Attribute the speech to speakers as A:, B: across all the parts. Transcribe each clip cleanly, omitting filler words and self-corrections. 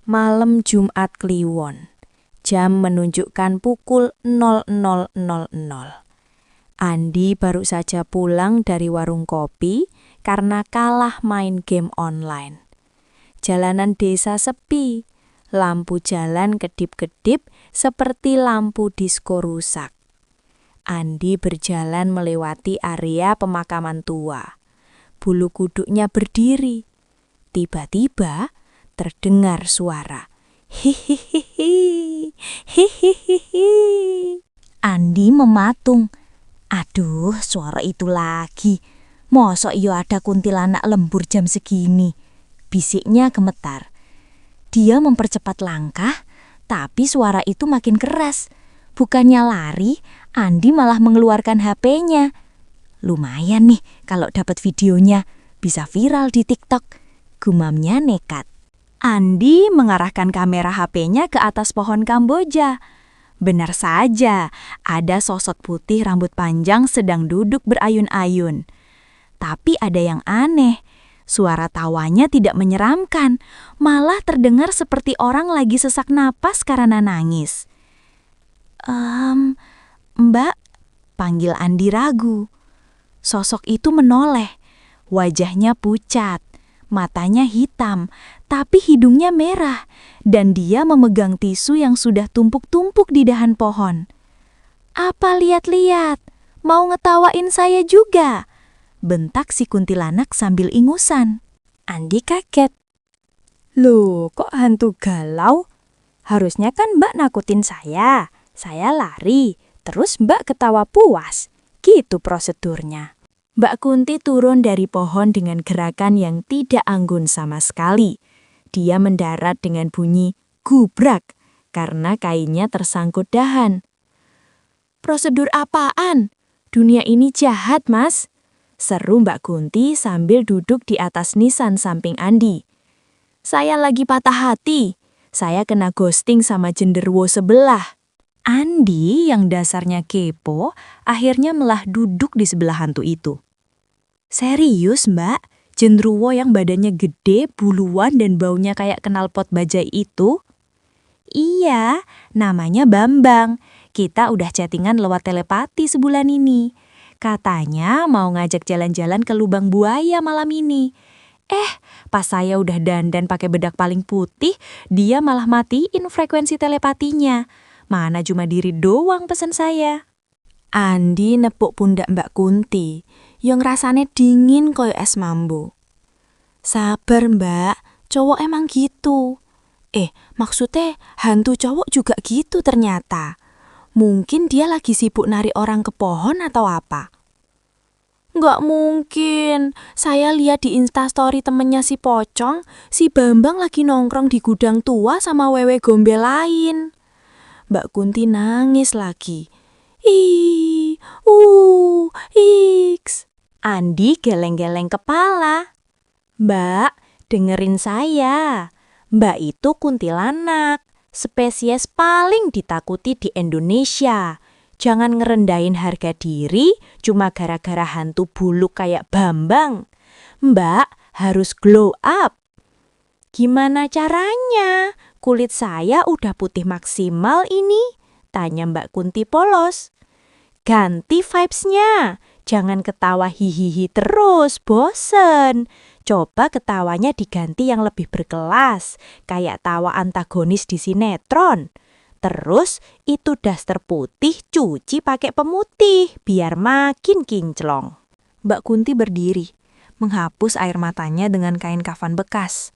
A: Malam Jumat Kliwon. Jam menunjukkan pukul 00.00. Andi baru saja pulang dari warung kopi karena kalah main game online. Jalanan desa sepi, lampu jalan kedip-kedip seperti lampu disko rusak. Andi berjalan melewati area pemakaman tua. Bulu kuduknya berdiri. Tiba-tiba terdengar suara. Hihihihi, hihihihi.
B: Andi mematung. Aduh, suara itu lagi. Mosok iyo ada kuntilanak lembur jam segini. Bisiknya gemetar. Dia mempercepat langkah, tapi suara itu makin keras. Bukannya lari, Andi malah mengeluarkan HP-nya. Lumayan nih kalau dapat videonya, bisa viral di TikTok. Gumamnya nekat.
A: Andi mengarahkan kamera HP-nya ke atas pohon Kamboja. Benar saja, ada sosok putih rambut panjang sedang duduk berayun-ayun. Tapi ada yang aneh, suara tawanya tidak menyeramkan, malah terdengar seperti orang lagi sesak napas karena nangis. Mbak, panggil Andi ragu. Sosok itu menoleh, wajahnya pucat. Matanya hitam, tapi hidungnya merah, dan dia memegang tisu yang sudah tumpuk-tumpuk di dahan pohon. "Apa lihat-lihat? Mau ngetawain saya juga?" bentak si kuntilanak sambil ingusan. Andi kaget. "Loh, kok hantu galau? Harusnya kan Mbak nakutin saya. Saya lari, terus Mbak ketawa puas. Gitu prosedurnya." Mbak Kunti turun dari pohon dengan gerakan yang tidak anggun sama sekali. Dia mendarat dengan bunyi gubrak karena kainnya tersangkut dahan. "Prosedur apaan? Dunia ini jahat, Mas," seru Mbak Kunti sambil duduk di atas nisan samping Andi. "Saya lagi patah hati. Saya kena ghosting sama genderuwo sebelah." Andi yang dasarnya kepo akhirnya malah duduk di sebelah hantu itu. "Serius, Mbak? Genderuwo yang badannya gede, buluan, dan baunya kayak knalpot bajai itu?" "Iya, namanya Bambang. Kita udah chattingan lewat telepati sebulan ini. Katanya mau ngajak jalan-jalan ke lubang buaya malam ini. Pas saya udah dandan pakai bedak paling putih, dia malah matiin frekuensi telepatinya. Mana cuma diri doang pesan saya." Andi nepuk pundak Mbak Kunti, yang rasanya dingin koyo es mambo. "Sabar, Mbak, cowok emang gitu." Maksudnya hantu cowok juga gitu ternyata. Mungkin dia lagi sibuk narik orang ke pohon atau apa. "Nggak mungkin, saya lihat di instastory temennya si Pocong, si Bambang lagi nongkrong di gudang tua sama wewe gombel lain." Mbak Kunti nangis lagi. Iks. Andi geleng-geleng kepala. "Mbak, dengerin saya. Mbak itu kuntilanak, spesies paling ditakuti di Indonesia. Jangan ngerendahin harga diri cuma gara-gara hantu buluk kayak Bambang. Mbak harus glow up." "Gimana caranya? Kulit saya udah putih maksimal ini," tanya Mbak Kunti polos. "Ganti vibes-nya. Jangan ketawa hihihi terus, bosen. Coba ketawanya diganti yang lebih berkelas, kayak tawa antagonis di sinetron. Terus itu daster putih cuci pakai pemutih, biar makin kinclong." Mbak Kunti berdiri, menghapus air matanya dengan kain kafan bekas.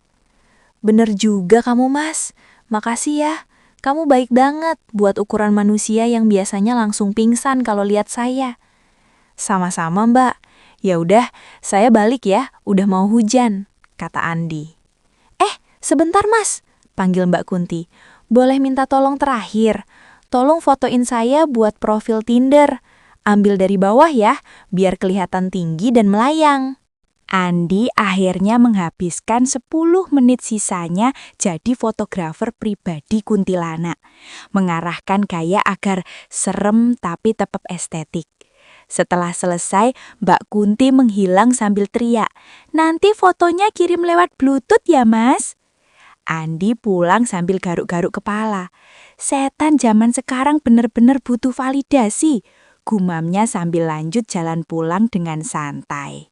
A: "Bener juga kamu, Mas. Makasih ya. Kamu baik banget buat ukuran manusia yang biasanya langsung pingsan kalau lihat saya." "Sama-sama, Mbak. Ya udah, saya balik ya. Udah mau hujan," kata Andi. Sebentar, Mas," panggil Mbak Kunti. "Boleh minta tolong terakhir? Tolong fotoin saya buat profil Tinder. Ambil dari bawah ya, biar kelihatan tinggi dan melayang." Andi akhirnya menghabiskan 10 menit sisanya jadi fotografer pribadi kuntilanak. Mengarahkan gaya agar serem tapi tetap estetik. Setelah selesai, Mbak Kunti menghilang sambil teriak, "Nanti fotonya kirim lewat Bluetooth ya, Mas?" Andi pulang sambil garuk-garuk kepala. Setan zaman sekarang bener-bener butuh validasi, gumamnya sambil lanjut jalan pulang dengan santai.